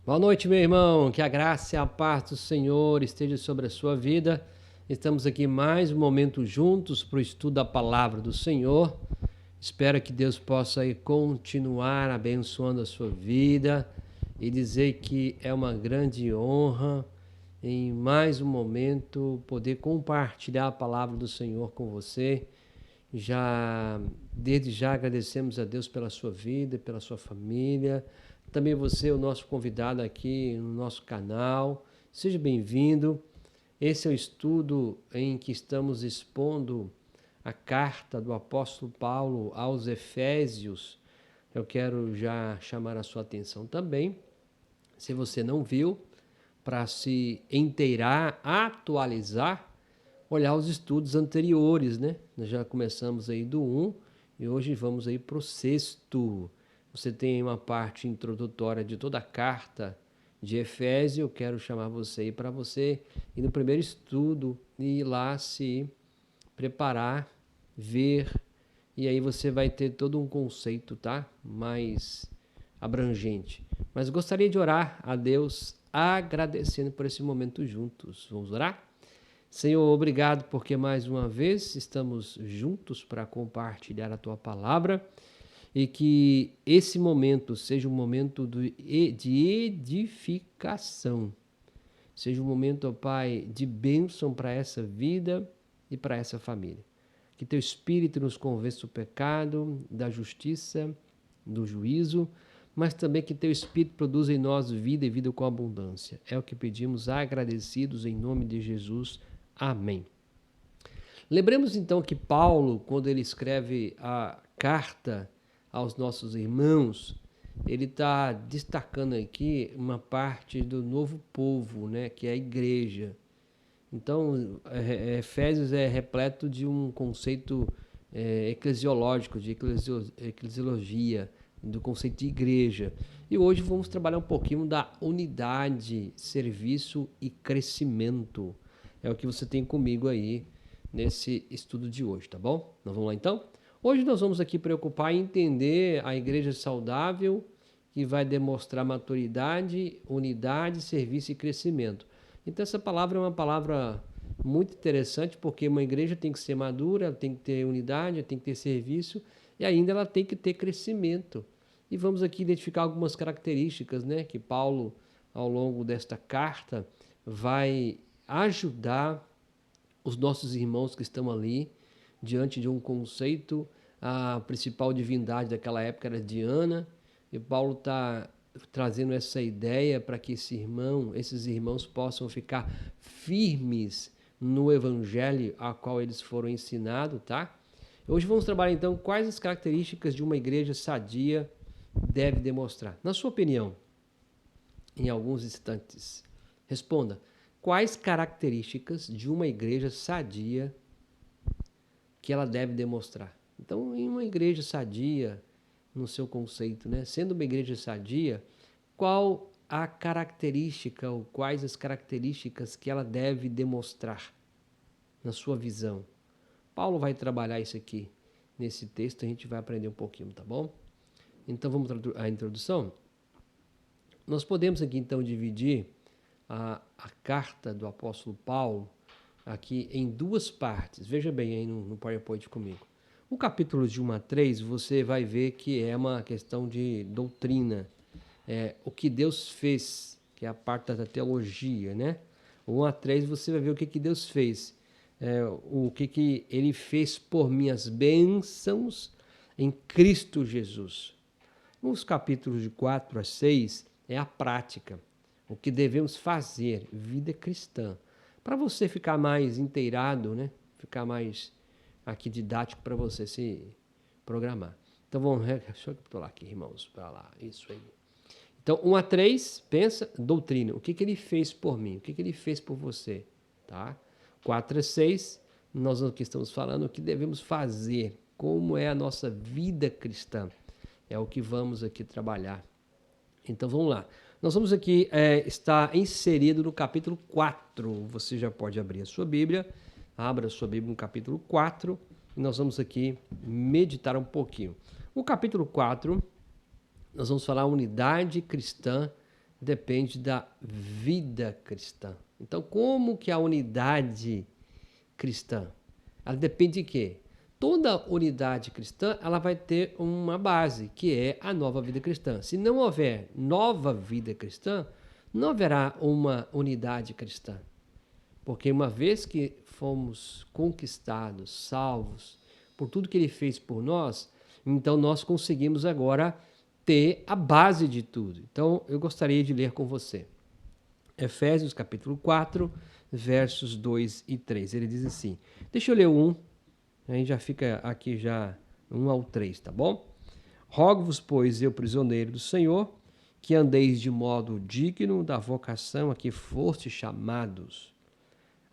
Boa noite, meu irmão. Que a graça e a paz do Senhor esteja sobre a sua vida. Estamos aqui mais um momento juntos para o estudo da palavra do Senhor. Espero que Deus possa aí continuar abençoando a sua vida e dizer que é uma grande honra em mais um momento poder compartilhar a palavra do Senhor com você. Desde já agradecemos a Deus pela sua vida, pela sua família. Também você, o nosso convidado aqui no nosso canal. Seja bem-vindo. Esse é o estudo em que estamos expondo a carta do apóstolo Paulo aos Efésios. Eu quero já chamar a sua atenção também, se você não viu, para se inteirar, atualizar, olhar os estudos anteriores, né? Nós já começamos aí do 1 e hoje vamos aí para o 6º. Você tem uma parte introdutória de toda a carta de Efésios. Eu quero chamar você aí para você ir no primeiro estudo e ir lá se preparar, ver, e aí você vai ter todo um conceito, tá? Mais abrangente. Mas gostaria de orar a Deus agradecendo por esse momento juntos. Vamos orar? Senhor, obrigado porque mais uma vez estamos juntos para compartilhar a tua palavra e que esse momento seja um momento de edificação, seja um momento, ó Pai, de bênção para essa vida e para essa família. Que teu Espírito nos convença do pecado, da justiça, do juízo, mas também que teu Espírito produza em nós vida e vida com abundância. É o que pedimos agradecidos em nome de Jesus. Amém. Lembremos então que Paulo, quando ele escreve a carta aos nossos irmãos, ele está destacando aqui uma parte do novo povo, né, que é a igreja. Então, Efésios é repleto de um conceito eclesiológico, de eclesiologia, do conceito de igreja. E hoje vamos trabalhar um pouquinho da unidade, serviço e crescimento. É o que você tem comigo aí nesse estudo de hoje, tá bom? Nós vamos lá então? Hoje nós vamos aqui preocupar em entender a igreja saudável, que vai demonstrar maturidade, unidade, serviço e crescimento. Então essa palavra é uma palavra muito interessante, porque uma igreja tem que ser madura, ela tem que ter unidade, tem que ter serviço e ainda ela tem que ter crescimento. E vamos aqui identificar algumas características, né, que Paulo, ao longo desta carta, vai ajudar os nossos irmãos que estão ali diante de um conceito. A principal divindade daquela época era Diana, e Paulo está trazendo essa ideia para que esses irmãos possam ficar firmes no evangelho a qual eles foram ensinados, tá? Hoje vamos trabalhar então quais as características de uma igreja sadia deve demonstrar. Na sua opinião, em alguns instantes, responda: quais características de uma igreja sadia que ela deve demonstrar? Então, em uma igreja sadia, no seu conceito, né? Sendo uma igreja sadia, qual a característica ou quais as características que ela deve demonstrar na sua visão? Paulo vai trabalhar isso aqui nesse texto, a gente vai aprender um pouquinho, tá bom? Então vamos à introdução. Nós podemos aqui então dividir a carta do apóstolo Paulo aqui em duas partes. Veja bem aí no PowerPoint comigo. O capítulo de 1 a 3 você vai ver que é uma questão de doutrina. O que Deus fez, que é a parte da teologia, né? 1 a 3 você vai ver o que Deus fez. O que Ele fez por minhas bênçãos em Cristo Jesus. Nos capítulos de 4 a 6 é a prática, o que devemos fazer, vida cristã. Para você ficar mais inteirado, né? Ficar mais aqui didático para você se programar. Então vamos recapitular aqui, irmãos, para lá, isso aí. Então 1 a 3, pensa, doutrina, o que Ele fez por mim, o que Ele fez por você, tá? 4 a 6, nós aqui estamos falando o que devemos fazer, como é a nossa vida cristã. É o que vamos aqui trabalhar. Então vamos lá. Nós vamos aqui estar inserido no capítulo 4. Você já pode abrir a sua Bíblia. Abra a sua Bíblia no capítulo 4. E nós vamos aqui meditar um pouquinho. O capítulo 4, nós vamos falar unidade cristã depende da vida cristã. Então, como que a unidade cristã? Ela depende de quê? Toda unidade cristã, ela vai ter uma base, que é a nova vida cristã. Se não houver nova vida cristã, não haverá uma unidade cristã. Porque uma vez que fomos conquistados, salvos, por tudo que ele fez por nós, então nós conseguimos agora ter a base de tudo. Então, eu gostaria de ler com você. Efésios capítulo 4, versos 2 e 3. Ele diz assim, deixa eu ler o 1, a gente já fica aqui já 1 ao 3, tá bom? Rogo-vos, pois, eu, prisioneiro do Senhor, que andeis de modo digno da vocação a que fostes chamados.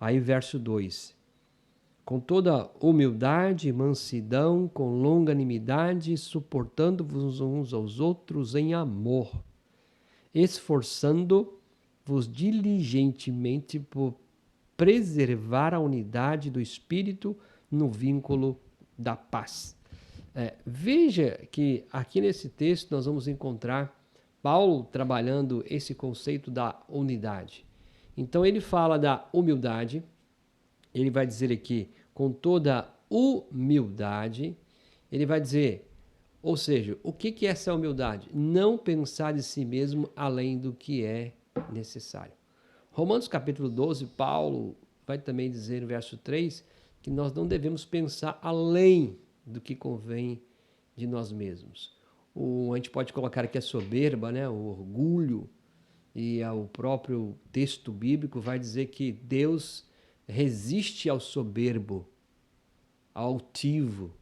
Aí, verso 2. Com toda humildade e mansidão, com longanimidade, suportando-vos uns aos outros em amor, esforçando-vos diligentemente por preservar a unidade do Espírito no vínculo da paz. Veja que aqui nesse texto nós vamos encontrar Paulo trabalhando esse conceito da unidade. Então ele fala da humildade, ele vai dizer aqui com toda humildade, ele vai dizer, ou seja, o que é essa humildade? Não pensar de si mesmo além do que é necessário. Romanos capítulo 12, Paulo vai também dizer no verso 3 que nós não devemos pensar além do que convém de nós mesmos. A gente pode colocar aqui a soberba, né? O orgulho, e o próprio texto bíblico vai dizer que Deus resiste ao soberbo, ao altivo,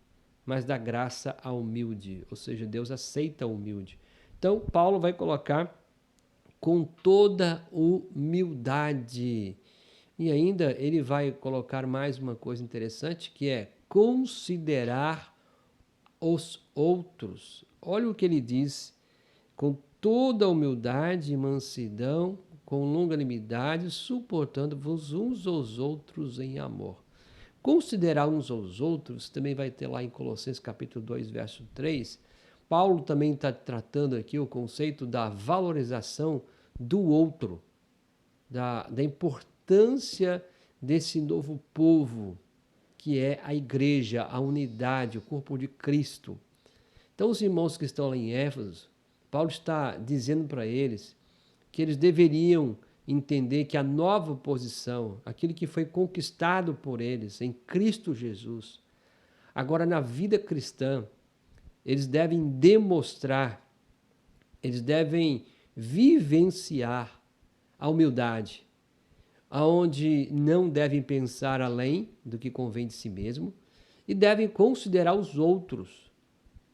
mas dá graça ao humilde, ou seja, Deus aceita o humilde. Então, Paulo vai colocar com toda humildade. E ainda ele vai colocar mais uma coisa interessante, que é considerar os outros. Olha o que ele diz, com toda humildade e mansidão, com longanimidade, suportando-vos uns aos outros em amor. Considerar uns aos outros, também vai ter lá em Colossenses capítulo 2, verso 3, Paulo também está tratando aqui o conceito da valorização do outro, da importância desse novo povo, que é a igreja, a unidade, o corpo de Cristo. Então, os irmãos que estão lá em Éfeso, Paulo está dizendo para eles que eles deveriam entender que a nova posição, aquilo que foi conquistado por eles em Cristo Jesus, agora na vida cristã, eles devem demonstrar, eles devem vivenciar a humildade, aonde não devem pensar além do que convém de si mesmo e devem considerar os outros,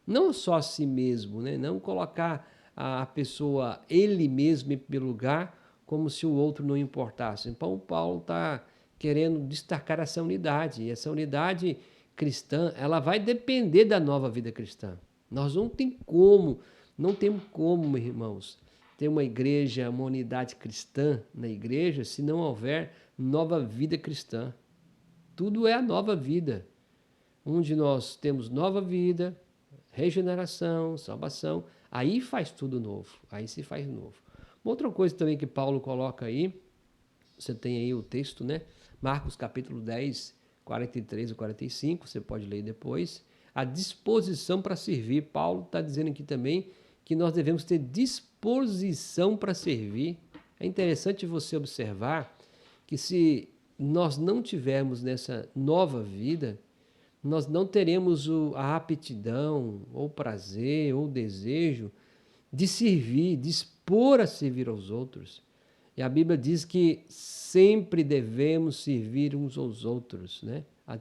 não só a si mesmo, né? Não colocar a pessoa, ele mesmo em primeiro lugar, como se o outro não importasse. Então, Paulo está querendo destacar essa unidade, e essa unidade cristã, ela vai depender da nova vida cristã. Nós não temos como, irmãos, ter uma igreja, uma unidade cristã na igreja, se não houver nova vida cristã. Tudo é a nova vida, onde nós temos nova vida, regeneração, salvação, aí faz tudo novo, aí se faz novo. Uma outra coisa também que Paulo coloca aí, você tem aí o texto, né? Marcos capítulo 10, 43 e 45, você pode ler depois. A disposição para servir. Paulo está dizendo aqui também que nós devemos ter disposição para servir. É interessante você observar que se nós não tivermos nessa nova vida, nós não teremos a aptidão, ou prazer, ou desejo de servir, dispor a servir aos outros. E a Bíblia diz que sempre devemos servir uns aos outros, né? A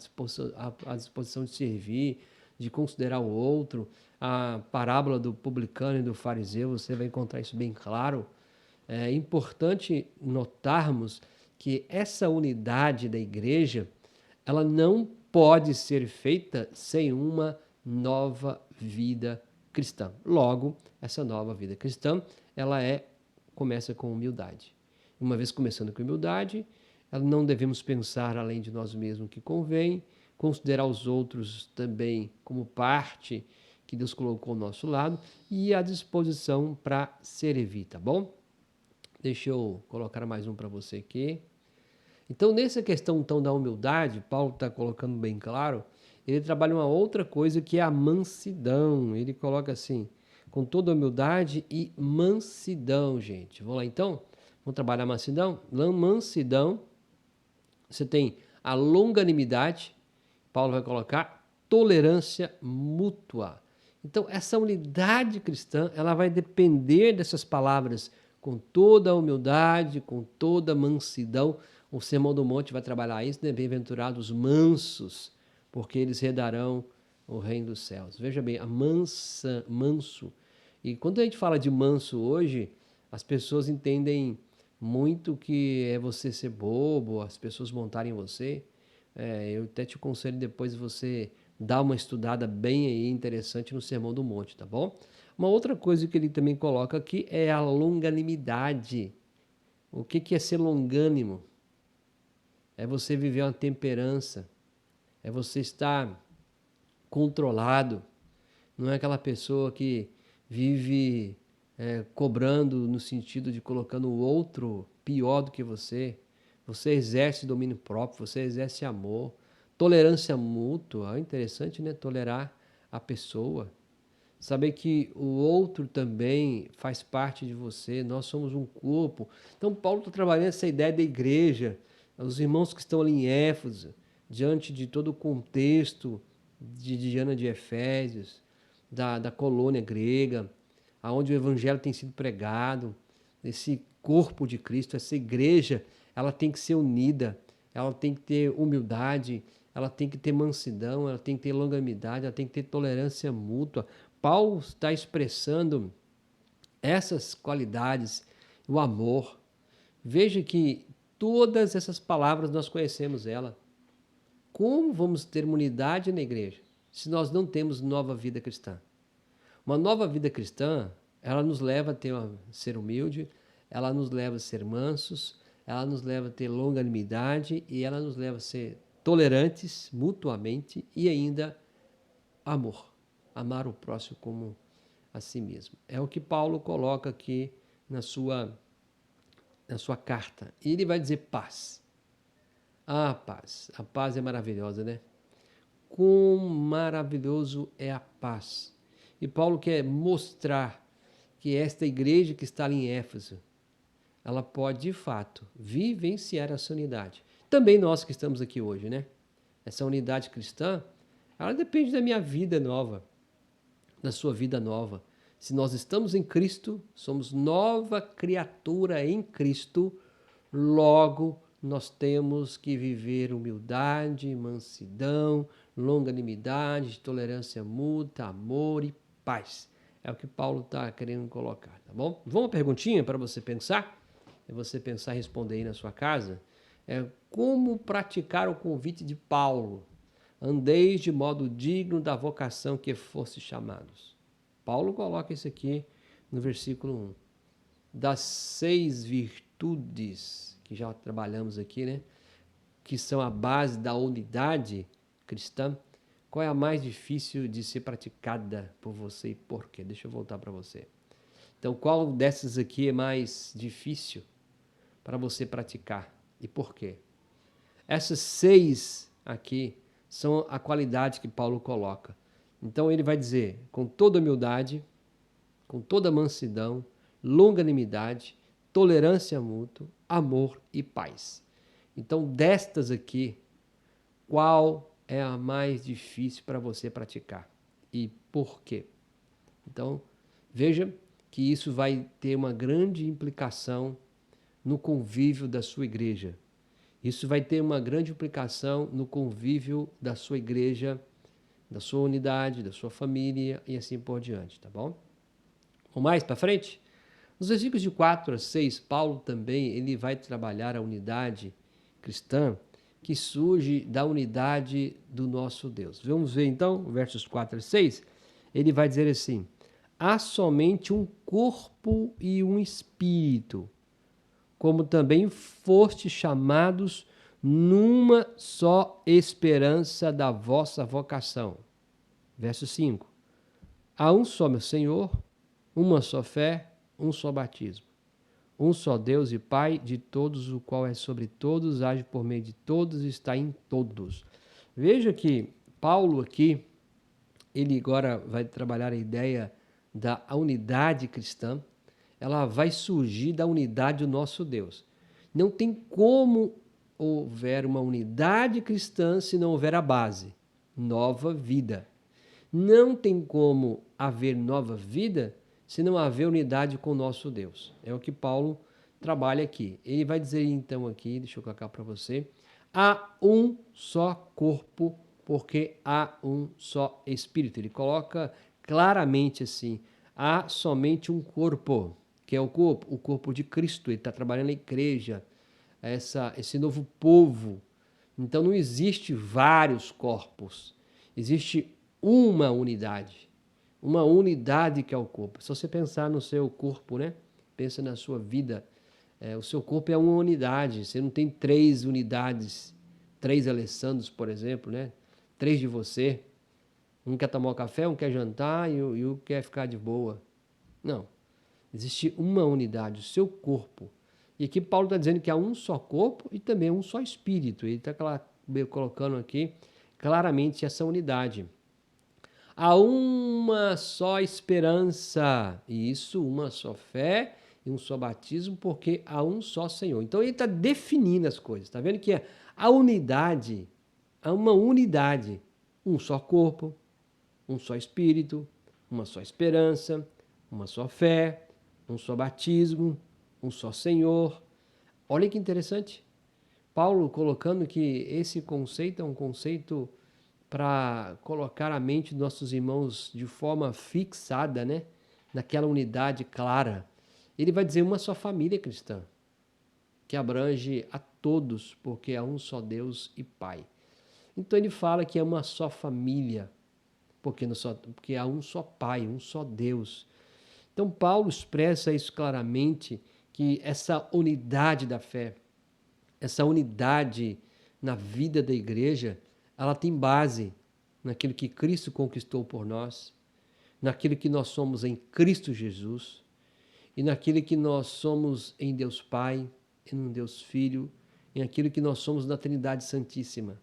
disposição de servir, de considerar o outro. A parábola do publicano e do fariseu, você vai encontrar isso bem claro. É importante notarmos que essa unidade da igreja, ela não pode ser feita sem uma nova vida cristã. Logo, essa nova vida cristã, ela começa com humildade. Uma vez começando com humildade, não devemos pensar além de nós mesmos que convém, considerar os outros também como parte que Deus colocou ao nosso lado e a disposição para servir, tá bom? Deixa eu colocar mais um para você aqui. Então, nessa questão então, da humildade, Paulo está colocando bem claro, ele trabalha uma outra coisa que é a mansidão. Ele coloca assim, com toda humildade e mansidão, gente. Vamos lá então? Vamos trabalhar a mansidão? Mansidão, você tem a longanimidade, Paulo vai colocar tolerância mútua. Então, essa unidade cristã, ela vai depender dessas palavras com toda a humildade, com toda a mansidão. O Sermão do Monte vai trabalhar isso, né? Bem-aventurados mansos, porque eles herdarão o reino dos céus. Veja bem, manso. E quando a gente fala de manso hoje, as pessoas entendem muito que é você ser bobo, as pessoas montarem você. Eu até te aconselho depois você dar uma estudada bem aí interessante no Sermão do Monte, tá bom? Uma outra coisa que ele também coloca aqui é a longanimidade. O que é ser longânimo? É você viver uma temperança, é você estar controlado, não é aquela pessoa que vive cobrando no sentido de colocando o outro pior do que você. Você exerce domínio próprio, você exerce amor, tolerância mútua. É interessante, né? Tolerar a pessoa. Saber que o outro também faz parte de você, nós somos um corpo. Então, Paulo está trabalhando essa ideia da igreja, os irmãos que estão ali em Éfeso, diante de todo o contexto de Diana de Efésios, da colônia grega, aonde o evangelho tem sido pregado, esse corpo de Cristo, essa igreja, ela tem que ser unida, ela tem que ter humildade, ela tem que ter mansidão, ela tem que ter longanimidade, ela tem que ter tolerância mútua. Paulo está expressando essas qualidades, o amor. Veja que todas essas palavras nós conhecemos ela. Como vamos ter uma unidade na igreja se nós não temos nova vida cristã? Uma nova vida cristã, ela nos leva a ser humilde, ela nos leva a ser mansos, ela nos leva a ter longanimidade e ela nos leva a ser tolerantes mutuamente e ainda amor. Amar o próximo como a si mesmo. É o que Paulo coloca aqui na sua carta. E ele vai dizer paz. Paz. A paz é maravilhosa, né? Quão maravilhoso é a paz. E Paulo quer mostrar que esta igreja que está ali em Éfeso, ela pode, de fato, vivenciar essa unidade. Também nós que estamos aqui hoje, né? Essa unidade cristã, ela depende da minha vida nova, da sua vida nova. Se nós estamos em Cristo, somos nova criatura em Cristo, logo nós temos que viver humildade, mansidão, longanimidade, tolerância mútua, amor e paz. É o que Paulo está querendo colocar, tá bom? Vamos uma perguntinha para você pensar? É você pensar e responder aí na sua casa. Como praticar o convite de Paulo? Andeis de modo digno da vocação que fosse chamados. Paulo coloca isso aqui no versículo 1. Das 6 virtudes que já trabalhamos aqui, né? Que são a base da unidade cristã, qual é a mais difícil de ser praticada por você e por quê? Deixa eu voltar para você. Então, qual dessas aqui é mais difícil para você praticar e por quê? Essas 6 aqui são a qualidade que Paulo coloca. Então ele vai dizer, com toda humildade, com toda mansidão, longanimidade, tolerância mútua, amor e paz. Então, destas aqui, qual é a mais difícil para você praticar? E por quê? Então, veja que isso vai ter uma grande implicação no convívio da sua igreja. Isso vai ter uma grande implicação no convívio da sua igreja, da sua unidade, da sua família e assim por diante, tá bom? Vamos mais para frente? Nos versículos de 4 a 6, Paulo também ele vai trabalhar a unidade cristã que surge da unidade do nosso Deus. Vamos ver então, versos 4 a 6, ele vai dizer assim: há somente um corpo e um espírito, como também foste chamados numa só esperança da vossa vocação. Verso 5. Há um só meu Senhor, uma só fé, um só batismo. um só Deus e Pai de todos, o qual é sobre todos, age por meio de todos e está em todos. Veja que Paulo aqui, ele agora vai trabalhar a ideia da unidade cristã. Ela vai surgir da unidade do nosso Deus. Não tem como houver uma unidade cristã se não houver a base, nova vida. Não tem como haver nova vida se não haver unidade com o nosso Deus. É o que Paulo trabalha aqui. Ele vai dizer então aqui, deixa eu colocar para você, há um só corpo, porque há um só Espírito. Ele coloca claramente assim, há somente um corpo, que é o corpo de Cristo. Ele está trabalhando na igreja, esse novo povo. Então não existe vários corpos, existe uma unidade que é o corpo. Se você pensar no seu corpo, né? Pensa na sua vida, o seu corpo é uma unidade, você não tem três unidades, três Alessandros, por exemplo, né? Três de você, um quer tomar um café, um quer jantar e o quer ficar de boa. Não, existe uma unidade, o seu corpo. E aqui Paulo está dizendo que há um só corpo e também um só espírito. Ele está colocando aqui claramente essa unidade. Há uma só esperança, e isso, uma só fé e um só batismo, porque há um só Senhor. Então ele está definindo as coisas. Está vendo que a unidade, há uma unidade, um só corpo, um só espírito, uma só esperança, uma só fé, um só batismo, um só Senhor. Olha que interessante. Paulo colocando que esse conceito é um conceito para colocar a mente dos nossos irmãos de forma fixada, né? Naquela unidade clara. Ele vai dizer uma só família cristã, que abrange a todos, porque há um só Deus e Pai. Então ele fala que é uma só família, porque há um só Pai, um só Deus. Então Paulo expressa isso claramente, que essa unidade da fé, essa unidade na vida da igreja, ela tem base naquilo que Cristo conquistou por nós, naquilo que nós somos em Cristo Jesus e naquilo que nós somos em Deus Pai, em Deus Filho, em aquilo que nós somos na Trindade Santíssima.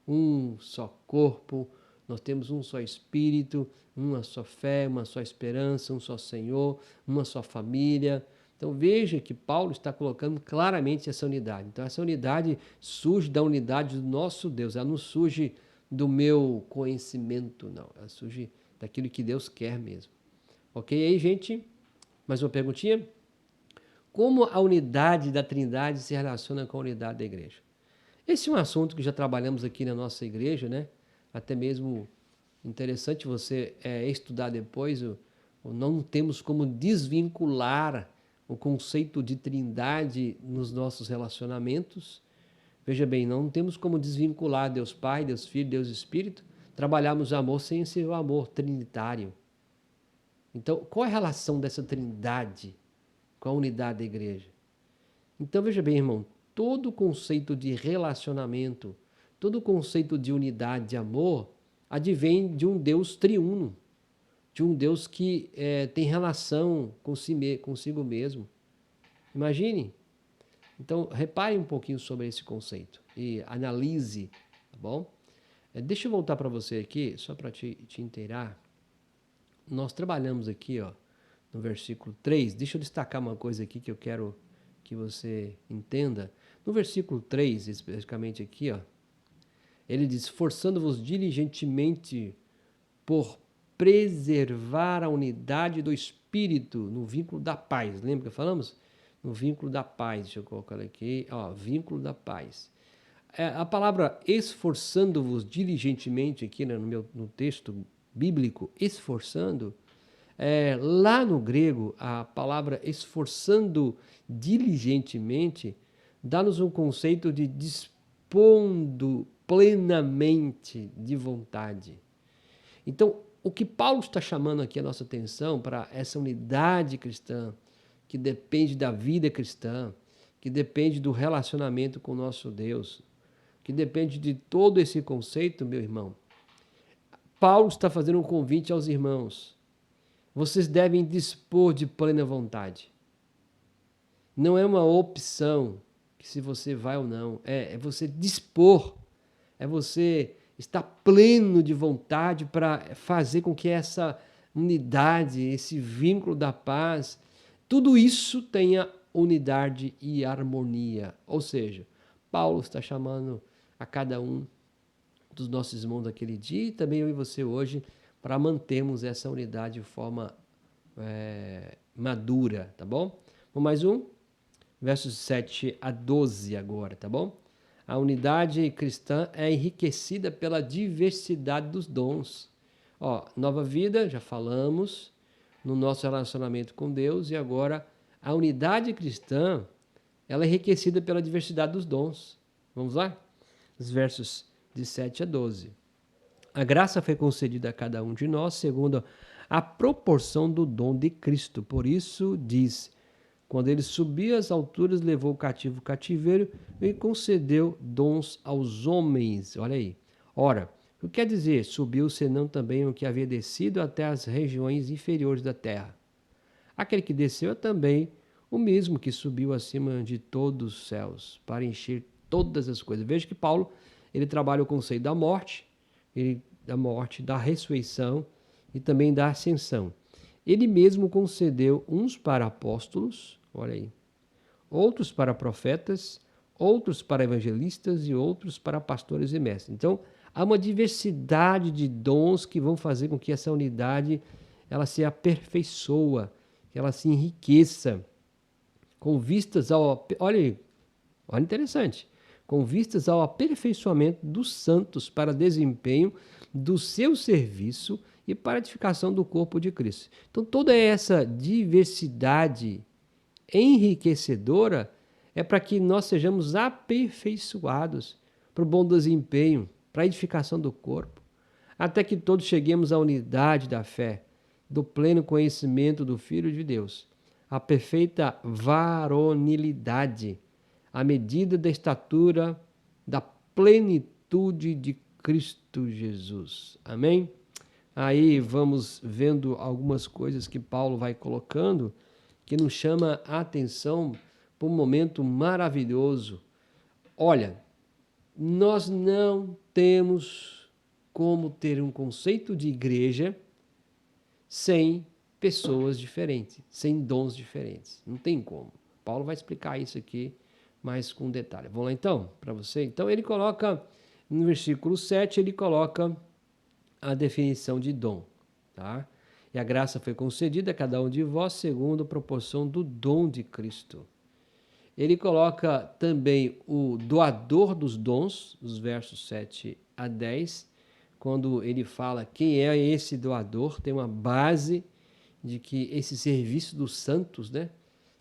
Um só corpo, nós temos um só Espírito, uma só fé, uma só esperança, um só Senhor, uma só família. Então veja que Paulo está colocando claramente essa unidade. Então essa unidade surge da unidade do nosso Deus, ela não surge do meu conhecimento, não. Ela surge daquilo que Deus quer mesmo. Ok aí, gente? Mais uma perguntinha? Como a unidade da Trindade se relaciona com a unidade da igreja? Esse é um assunto que já trabalhamos aqui na nossa igreja, né? Até mesmo interessante você estudar depois. Não temos como desvincular o conceito de trindade nos nossos relacionamentos. Veja bem, não temos como desvincular Deus Pai, Deus Filho, Deus Espírito. Trabalharmos o amor sem ser o amor trinitário. Então, qual é a relação dessa trindade com a unidade da igreja? Então, veja bem, irmão, todo o conceito de relacionamento, todo o conceito de unidade, de amor, advém de um Deus triuno, de um Deus que tem relação consigo mesmo. Imagine. Então, repare um pouquinho sobre esse conceito e analise, tá bom? Deixa eu voltar para você aqui, só para te inteirar. Nós trabalhamos aqui, ó, no versículo 3. Deixa eu destacar uma coisa aqui que eu quero que você entenda. No versículo 3, especificamente aqui, ó, ele diz: esforçando-vos diligentemente por preservar a unidade do Espírito no vínculo da paz. Lembra que falamos? No vínculo da paz. Deixa eu colocar aqui, ó, vínculo da paz. A palavra esforçando-vos diligentemente, aqui no texto bíblico, esforçando, lá no grego, a palavra esforçando diligentemente dá-nos um conceito de dispondo plenamente de vontade. Então, o que Paulo está chamando aqui a nossa atenção para essa unidade cristã, que depende da vida cristã, que depende do relacionamento com o nosso Deus, que depende de todo esse conceito, meu irmão. Paulo está fazendo um convite aos irmãos. Vocês devem dispor de plena vontade. Não é uma opção, que se você vai ou não. É você dispor, é você estar pleno de vontade para fazer com que essa unidade, esse vínculo da paz, tudo isso tenha unidade e harmonia. Ou seja, Paulo está chamando a cada um dos nossos irmãos daquele dia e também eu e você hoje para mantermos essa unidade de forma madura, tá bom? Vamos mais um? Versos 7 a 12 agora, tá bom? A unidade cristã é enriquecida pela diversidade dos dons. Ó, nova vida, já falamos, no nosso relacionamento com Deus, e agora a unidade cristã, ela é enriquecida pela diversidade dos dons. Vamos lá? Os versos de 7 a 12. A graça foi concedida a cada um de nós segundo a proporção do dom de Cristo. Por isso diz: quando ele subiu às alturas, levou o cativo o cativeiro e concedeu dons aos homens. Olha aí. Ora, o que quer dizer subiu, senão também o que havia descido até as regiões inferiores da terra? Aquele que desceu é também o mesmo que subiu acima de todos os céus para encher todas as coisas. Veja que Paulo ele trabalha o conceito da morte, da ressurreição e também da ascensão. Ele mesmo concedeu uns para apóstolos, olha aí, outros para profetas, outros para evangelistas e outros para pastores e mestres. Então, há uma diversidade de dons que vão fazer com que essa unidade ela se aperfeiçoe, que ela se enriqueça, com vistas ao... Olha interessante. Com vistas ao aperfeiçoamento dos santos para desempenho do seu serviço e para a edificação do corpo de Cristo. Então, toda essa diversidade enriquecedora é para que nós sejamos aperfeiçoados para o bom desempenho, para a edificação do corpo, até que todos cheguemos à unidade da fé, do pleno conhecimento do Filho de Deus, a perfeita varonilidade, à medida da estatura da plenitude de Cristo Jesus. Amém? Aí vamos vendo algumas coisas que Paulo vai colocando que nos chama a atenção para um momento maravilhoso. Olha, nós não temos como ter um conceito de igreja sem pessoas diferentes, sem dons diferentes. Não tem como. Paulo vai explicar isso aqui mais com detalhe. Vamos lá então, para você. Então ele coloca, no versículo 7, ele coloca a definição de dom, tá? E a graça foi concedida a cada um de vós segundo a proporção do dom de Cristo. Ele coloca também o doador dos dons, os versos 7 a 10, quando ele fala quem é esse doador, tem uma base de que esse serviço dos santos, né?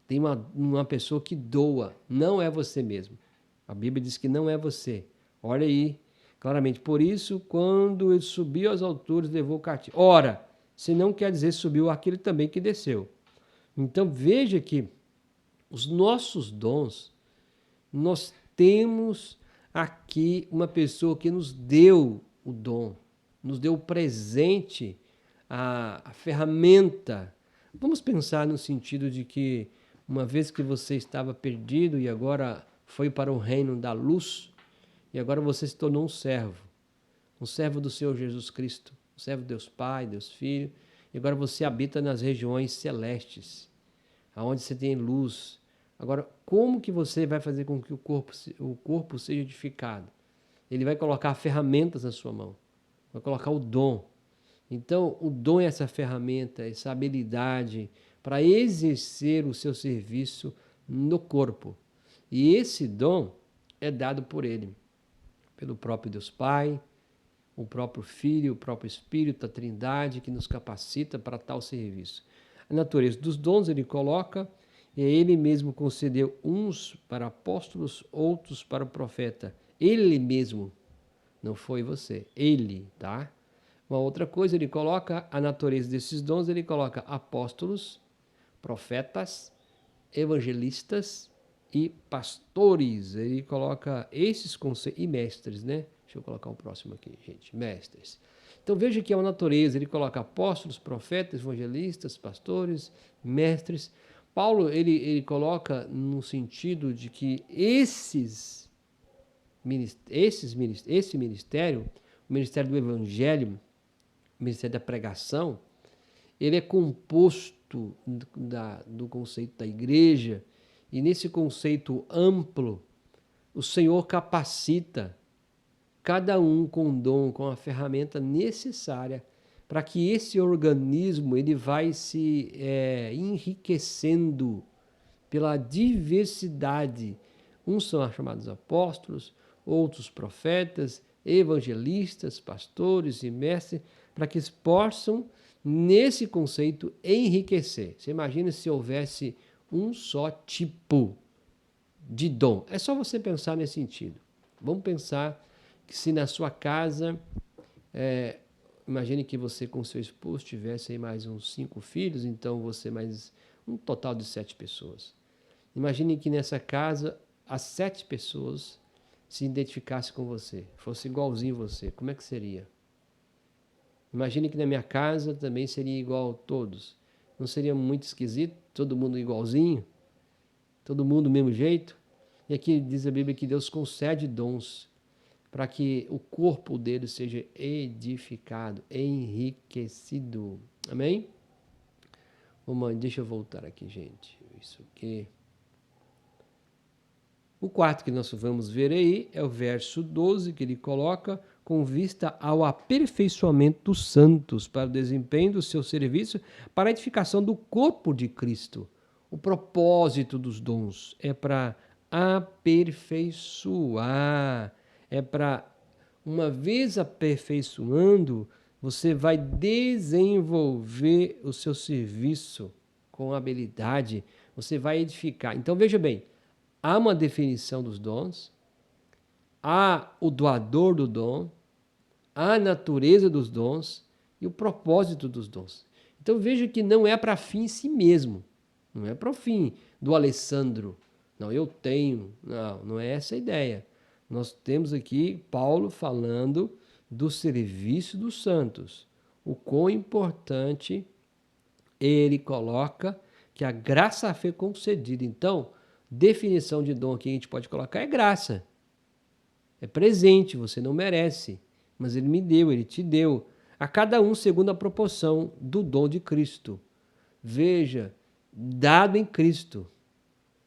Tem uma pessoa que doa, não é você mesmo. A Bíblia diz que não é você. Olha aí, claramente. Por isso, quando ele subiu às alturas, levou o cativo. Ora, se não quer dizer subiu aquele também que desceu. Então veja que os nossos dons, nós temos aqui uma pessoa que nos deu o dom, nos deu o presente, a ferramenta. Vamos pensar no sentido de que uma vez que você estava perdido e agora foi para o reino da luz, e agora você se tornou um servo do Senhor Jesus Cristo, um servo de Deus Pai, Deus Filho, e agora você habita nas regiões celestes, aonde você tem luz. Agora, como que você vai fazer com que o corpo seja edificado? Ele vai colocar ferramentas na sua mão, vai colocar o dom. Então, o dom é essa ferramenta, essa habilidade para exercer o seu serviço no corpo. E esse dom é dado por ele, pelo próprio Deus Pai, o próprio Filho, o próprio Espírito, a Trindade, que nos capacita para tal serviço. A natureza dos dons ele coloca, e ele mesmo concedeu uns para apóstolos, outros para profeta. Ele mesmo, não foi você, ele, tá? Uma outra coisa, ele coloca a natureza desses dons, ele coloca apóstolos, profetas, evangelistas e pastores. Ele coloca esses conceitos, e mestres, né? Deixa eu colocar o próximo aqui, gente, mestres. Então veja que é uma natureza, ele coloca apóstolos, profetas, evangelistas, pastores, mestres, Paulo, ele coloca no sentido de que esse ministério, o ministério do evangelho, o ministério da pregação, ele é composto do conceito da igreja, e nesse conceito amplo, o Senhor capacita cada um com um dom, com a ferramenta necessária para que esse organismo ele vai se enriquecendo pela diversidade. Uns são chamados apóstolos, outros profetas, evangelistas, pastores e mestres, para que eles possam, nesse conceito, enriquecer. Você imagina se houvesse um só tipo de dom. É só você pensar nesse sentido. Vamos pensar que se na sua casa, imagine que você com seu esposo tivesse aí mais uns 5 filhos, então você mais um total de 7 pessoas. Imagine que nessa casa as 7 pessoas se identificassem com você, fosse igualzinho você, como é que seria? Imagine que na minha casa também seria igual a todos. Não seria muito esquisito? Todo mundo igualzinho? Todo mundo do mesmo jeito? E aqui diz a Bíblia que Deus concede dons para que o corpo dele seja edificado, enriquecido. Amém? Deixa eu voltar aqui, gente. Isso aqui. O quarto que nós vamos ver aí é o verso 12, que ele coloca com vista ao aperfeiçoamento dos santos para o desempenho do seu serviço, para a edificação do corpo de Cristo. O propósito dos dons é para aperfeiçoar, é para, uma vez aperfeiçoando, você vai desenvolver o seu serviço com habilidade, você vai edificar. Então veja bem, há uma definição dos dons, há o doador do dom, há a natureza dos dons e o propósito dos dons. Então veja que não é para fim em si mesmo, não é para o fim do Alessandro. Não, eu tenho. Não é essa a ideia. Nós temos aqui Paulo falando do serviço dos santos. O quão importante ele coloca que a graça foi concedida. Então, definição de dom que a gente pode colocar é graça. É presente, você não merece, mas ele me deu, ele te deu. A cada um segundo a proporção do dom de Cristo. Veja, dado em Cristo,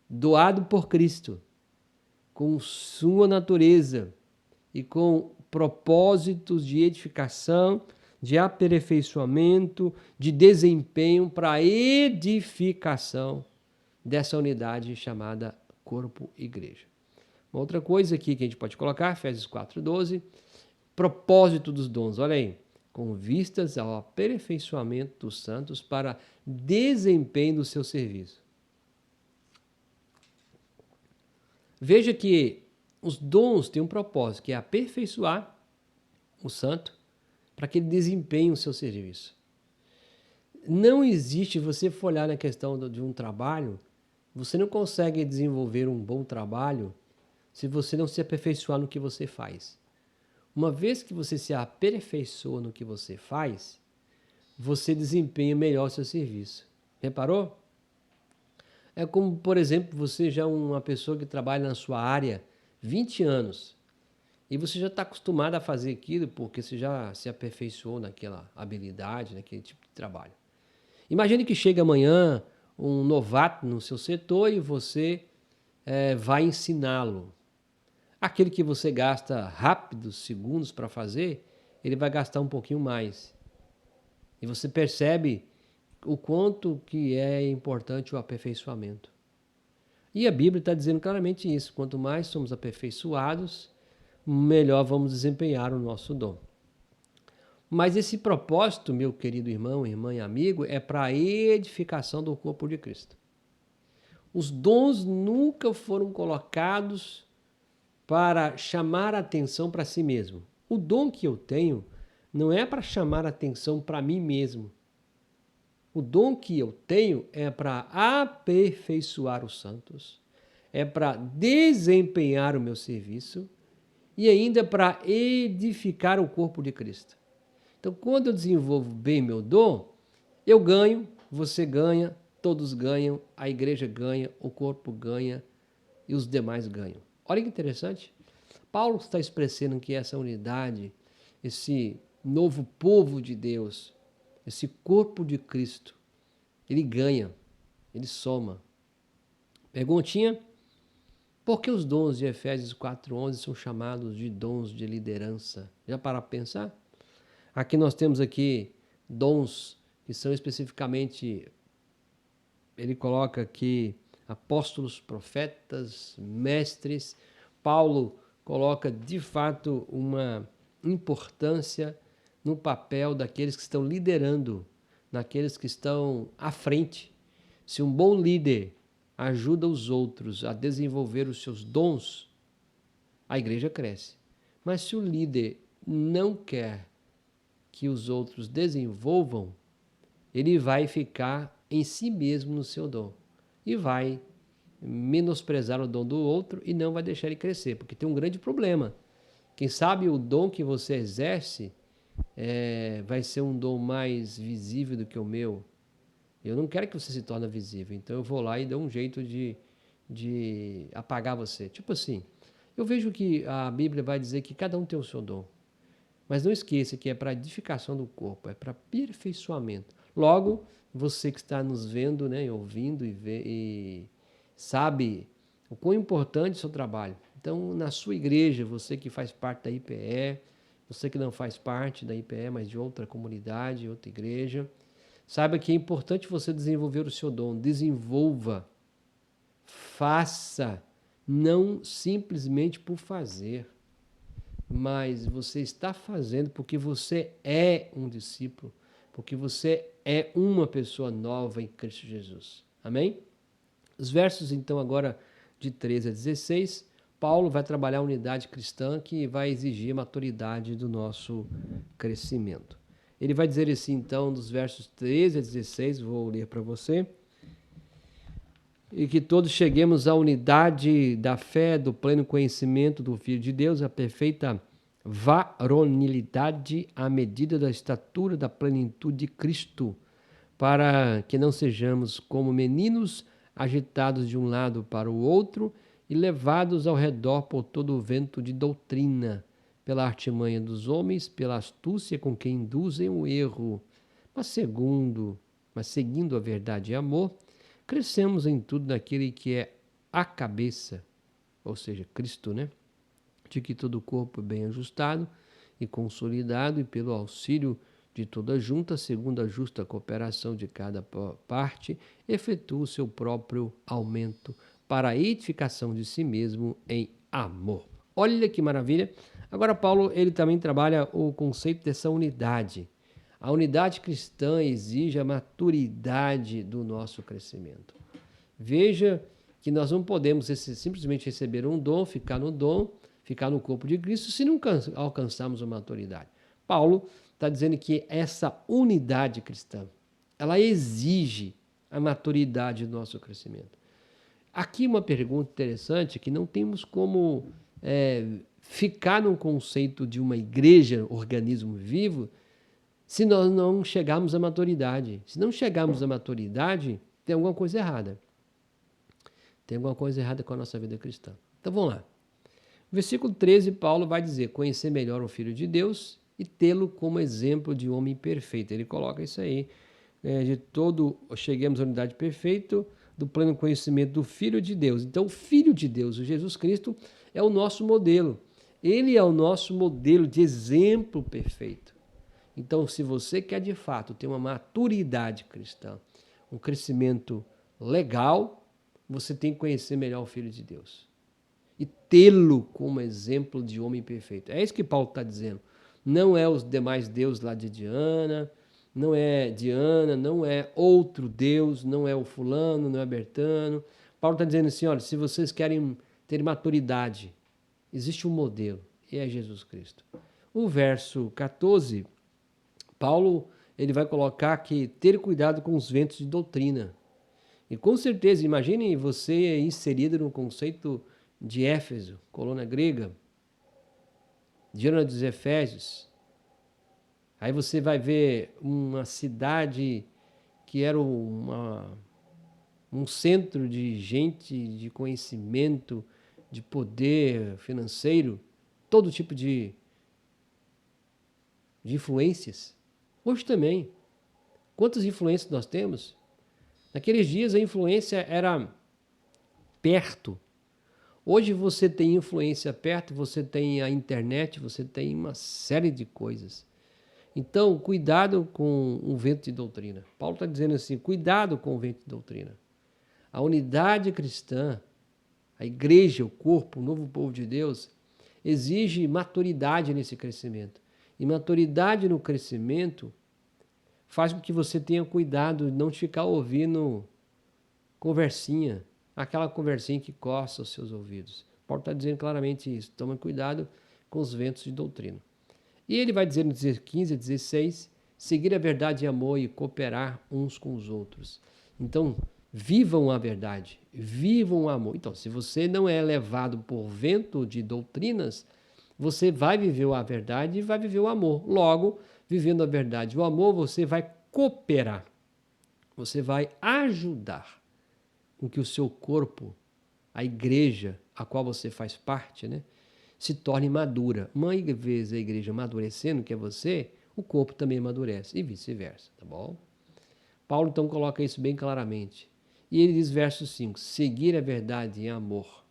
doado por Cristo, com sua natureza e com propósitos de edificação, de aperfeiçoamento, de desempenho para a edificação dessa unidade chamada corpo igreja. Uma outra coisa aqui que a gente pode colocar, Efésios 4:12, propósito dos dons, olha aí, com vistas ao aperfeiçoamento dos santos para desempenho do seu serviço. Veja que os dons têm um propósito, que é aperfeiçoar o santo para que ele desempenhe o seu serviço. Não existe, você for olhar na questão de um trabalho, você não consegue desenvolver um bom trabalho se você não se aperfeiçoar no que você faz. Uma vez que você se aperfeiçoa no que você faz, você desempenha melhor o seu serviço. Reparou? É como, por exemplo, você já é uma pessoa que trabalha na sua área 20 anos e você já está acostumado a fazer aquilo porque você já se aperfeiçoou naquela habilidade, naquele tipo de trabalho. Imagine que chega amanhã um novato no seu setor e você vai ensiná-lo. Aquele que você gasta rápidos, segundos para fazer, ele vai gastar um pouquinho mais. E você percebe o quanto que é importante o aperfeiçoamento. E a Bíblia está dizendo claramente isso. Quanto mais somos aperfeiçoados, melhor vamos desempenhar o nosso dom. Mas esse propósito, meu querido irmão, irmã e amigo, é para a edificação do corpo de Cristo. Os dons nunca foram colocados para chamar a atenção para si mesmo. O dom que eu tenho não é para chamar a atenção para mim mesmo. O dom que eu tenho é para aperfeiçoar os santos, é para desempenhar o meu serviço e ainda para edificar o corpo de Cristo. Então, quando eu desenvolvo bem meu dom, eu ganho, você ganha, todos ganham, a igreja ganha, o corpo ganha e os demais ganham. Olha que interessante. Paulo está expressando que essa unidade, esse novo povo de Deus, esse corpo de Cristo, ele ganha, ele soma. Perguntinha: por que os dons de Efésios 4:11 são chamados de dons de liderança? Já para pensar? Aqui nós temos aqui dons que são especificamente, ele coloca aqui apóstolos, profetas, mestres. Paulo coloca de fato uma importância no papel daqueles que estão liderando, naqueles que estão à frente. Se um bom líder ajuda os outros a desenvolver os seus dons, a igreja cresce. Mas se o líder não quer que os outros desenvolvam, ele vai ficar em si mesmo no seu dom e vai menosprezar o dom do outro e não vai deixar ele crescer, porque tem um grande problema. Quem sabe o dom que você exerce vai ser um dom mais visível do que o meu. Eu não quero que você se torne visível, então eu vou lá e dou um jeito de apagar você. Tipo assim, eu vejo que a Bíblia vai dizer que cada um tem o seu dom. Mas não esqueça que é para edificação do corpo, é para aperfeiçoamento. Logo, você que está nos vendo, né, ouvindo e sabe o quão importante é o seu trabalho. Então, na sua igreja, você que faz parte da IPE, você que não faz parte da IPE, mas de outra comunidade, outra igreja, saiba que é importante você desenvolver o seu dom. Desenvolva, faça, não simplesmente por fazer, mas você está fazendo porque você é um discípulo, porque você é uma pessoa nova em Cristo Jesus. Amém? Os versos, então, agora de 13 a 16, Paulo vai trabalhar a unidade cristã que vai exigir maturidade do nosso crescimento. Ele vai dizer assim, então, dos versos 13 a 16, vou ler para você. E que todos cheguemos à unidade da fé, do pleno conhecimento do Filho de Deus, à perfeita varonilidade à medida da estatura da plenitude de Cristo, para que não sejamos como meninos agitados de um lado para o outro e levados ao redor por todo o vento de doutrina, pela artimanha dos homens, pela astúcia com que induzem o erro, mas seguindo a verdade e amor, crescemos em tudo naquele que é a cabeça, ou seja, Cristo, né? De que todo o corpo é bem ajustado e consolidado, e pelo auxílio de toda junta, segundo a justa cooperação de cada parte, efetua o seu próprio aumento para a edificação de si mesmo em amor. Olha que maravilha! Agora Paulo, ele também trabalha o conceito dessa unidade. A unidade cristã exige a maturidade do nosso crescimento. Veja que nós não podemos simplesmente receber um dom, ficar no dom, ficar no corpo de Cristo, se não alcançarmos a maturidade. Paulo está dizendo que essa unidade cristã, ela exige a maturidade do nosso crescimento. Aqui uma pergunta interessante, que não temos como ficar no conceito de uma igreja, organismo vivo, se nós não chegarmos à maturidade. Se não chegarmos à maturidade, tem alguma coisa errada. Tem alguma coisa errada com a nossa vida cristã. Então vamos lá. No versículo 13, Paulo vai dizer: conhecer melhor o Filho de Deus e tê-lo como exemplo de homem perfeito. Ele coloca isso aí, de todo, cheguemos à unidade perfeita, do pleno conhecimento do Filho de Deus. Então o Filho de Deus, o Jesus Cristo, é o nosso modelo. Ele é o nosso modelo de exemplo perfeito. Então, se você quer de fato ter uma maturidade cristã, um crescimento legal, você tem que conhecer melhor o Filho de Deus e tê-lo como exemplo de homem perfeito. É isso que Paulo está dizendo. Não é os demais deuses lá de Diana, não é outro Deus, não é o fulano, não é Bertano. Paulo está dizendo assim, olha, se vocês querem ter maturidade, existe um modelo, e é Jesus Cristo. O verso 14, Paulo ele vai colocar que ter cuidado com os ventos de doutrina. E com certeza, imagine você inserido no conceito de Éfeso, colônia grega, Diana dos Efésios. Aí você vai ver uma cidade que era uma um centro de gente, de conhecimento, de poder financeiro, todo tipo de influências. Hoje também. Quantas influências nós temos? Naqueles dias a influência era perto. Hoje você tem influência perto, você tem a internet, você tem uma série de coisas. Então, cuidado com o vento de doutrina. Paulo está dizendo assim, cuidado com o vento de doutrina. A unidade cristã, a igreja, o corpo, o novo povo de Deus, exige maturidade nesse crescimento. E maturidade no crescimento faz com que você tenha cuidado de não ficar ouvindo conversinha, aquela conversinha que coça os seus ouvidos. Paulo está dizendo claramente isso. Toma cuidado com os ventos de doutrina. E ele vai dizer no 15 a 16, seguir a verdade em amor e cooperar uns com os outros. Então, vivam a verdade, vivam o amor. Então, se você não é levado por vento de doutrinas, você vai viver a verdade e vai viver o amor. Logo, vivendo a verdade e o amor, você vai cooperar. Você vai ajudar com que o seu corpo, a igreja a qual você faz parte, né, se torne madura. Uma vez a igreja amadurecendo, que é você, o corpo também amadurece e vice-versa, tá bom? Paulo então coloca isso bem claramente. E ele diz, verso 5, seguir a verdade em amor.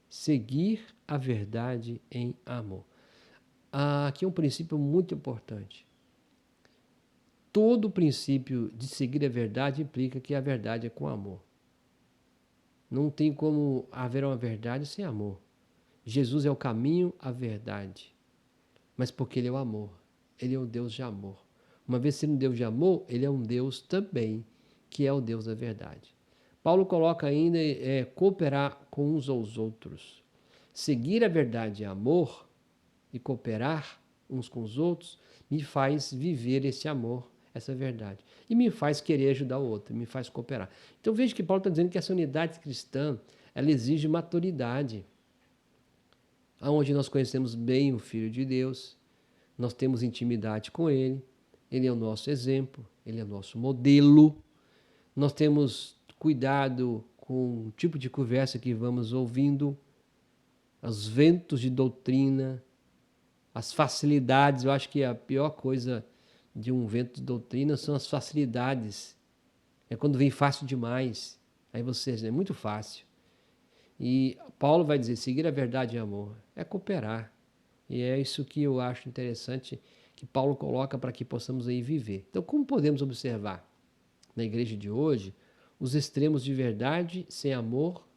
Seguir a verdade em amor. Aqui é um princípio muito importante. Todo princípio de seguir a verdade implica que a verdade é com amor. Não tem como haver uma verdade sem amor. Jesus é o caminho, a verdade. Mas porque ele é o amor. Ele é o Deus de amor. Uma vez sendo um Deus de amor, ele é um Deus também, que é o Deus da verdade. Paulo coloca ainda cooperar com uns aos outros. Seguir a verdade em amor e cooperar uns com os outros me faz viver esse amor, essa verdade. E me faz querer ajudar o outro, me faz cooperar. Então veja que Paulo está dizendo que essa unidade cristã, ela exige maturidade. Onde nós conhecemos bem o Filho de Deus, nós temos intimidade com Ele, Ele é o nosso exemplo, Ele é o nosso modelo, nós temos cuidado com o tipo de conversa que vamos ouvindo, os ventos de doutrina, as facilidades. Eu acho que a pior coisa de um vento de doutrina são as facilidades. É quando vem fácil demais, aí você é muito fácil. E Paulo vai dizer, seguir a verdade em amor é cooperar. E é isso que eu acho interessante que Paulo coloca para que possamos aí viver. Então, como podemos observar na igreja de hoje os extremos de verdade sem amor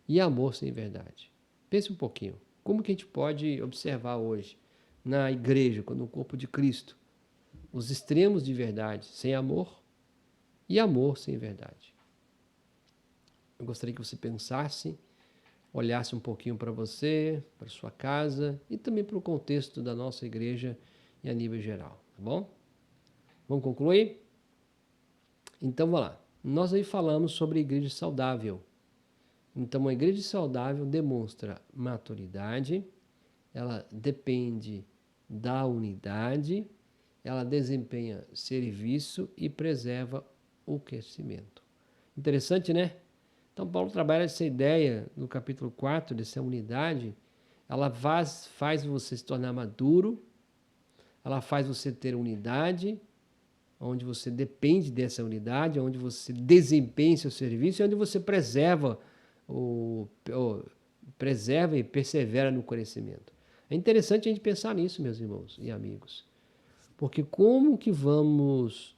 e amor sem verdade? Pense um pouquinho. Como que a gente pode observar hoje na igreja, no corpo de Cristo, os extremos de verdade sem amor e amor sem verdade? Eu gostaria que você pensasse, olhasse um pouquinho para você, para sua casa e também para o contexto da nossa igreja e a nível geral, tá bom? Vamos concluir? Então, vamos lá. Nós aí falamos sobre igreja saudável. Então, uma igreja saudável demonstra maturidade, ela depende da unidade, ela desempenha serviço e preserva o crescimento. Interessante, né? Então, Paulo trabalha essa ideia no capítulo 4, dessa unidade. Ela faz você se tornar maduro, ela faz você ter unidade, onde você depende dessa unidade, onde você desempenha seu serviço e onde você preserva e persevera no conhecimento. É interessante a gente pensar nisso, meus irmãos e amigos. Porque como que vamos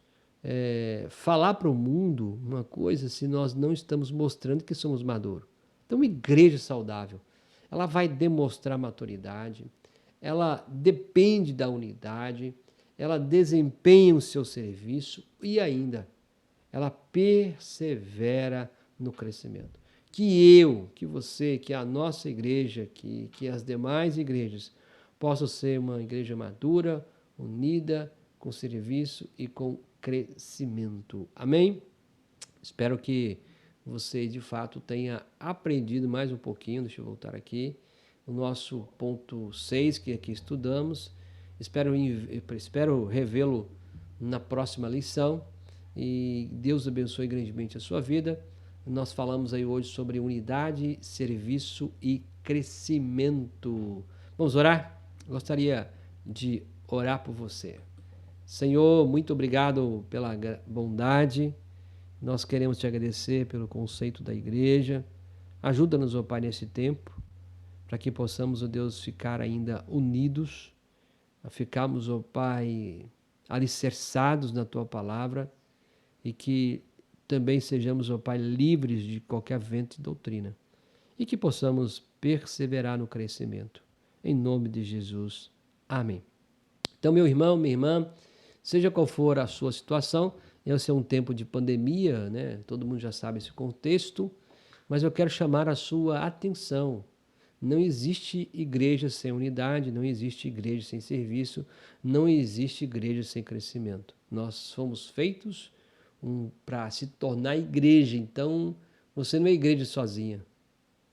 falar para o mundo uma coisa se nós não estamos mostrando que somos maduros? Então, uma igreja saudável, ela vai demonstrar maturidade, ela depende da unidade, ela desempenha o seu serviço e ainda ela persevera no crescimento. Que você, que a nossa igreja, que as demais igrejas possam ser uma igreja madura, unida, com serviço e com crescimento. Amém? Espero que você, de fato, tenha aprendido mais um pouquinho. Deixa eu voltar aqui. O nosso ponto 6, que aqui estudamos. Espero revê-lo na próxima lição. E Deus abençoe grandemente a sua vida. Nós falamos aí hoje sobre unidade, serviço e crescimento. Vamos orar? Gostaria de orar por você. Senhor, muito obrigado pela bondade. Nós queremos te agradecer pelo conceito da igreja. Ajuda-nos, ó Pai, nesse tempo, para que possamos, ó Deus, ficar ainda unidos, a ficarmos, ó Pai, alicerçados na tua palavra e que também sejamos, ó Pai, livres de qualquer vento de doutrina e que possamos perseverar no crescimento. Em nome de Jesus. Amém. Então, meu irmão, minha irmã, seja qual for a sua situação, esse é um tempo de pandemia, né? Todo mundo já sabe esse contexto, mas eu quero chamar a sua atenção. Não existe igreja sem unidade, não existe igreja sem serviço, não existe igreja sem crescimento. Nós fomos feitos para se tornar igreja, então você não é igreja sozinha.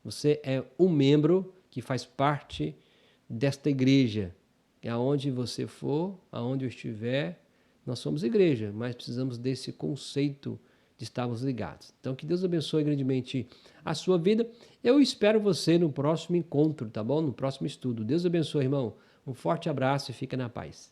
Você é um membro que faz parte desta igreja. E aonde você for, aonde eu estiver, nós somos igreja, mas precisamos desse conceito de estarmos ligados. Então, que Deus abençoe grandemente a sua vida. Eu espero você no próximo encontro, tá bom? No próximo estudo. Deus abençoe, irmão. Um forte abraço e fica na paz.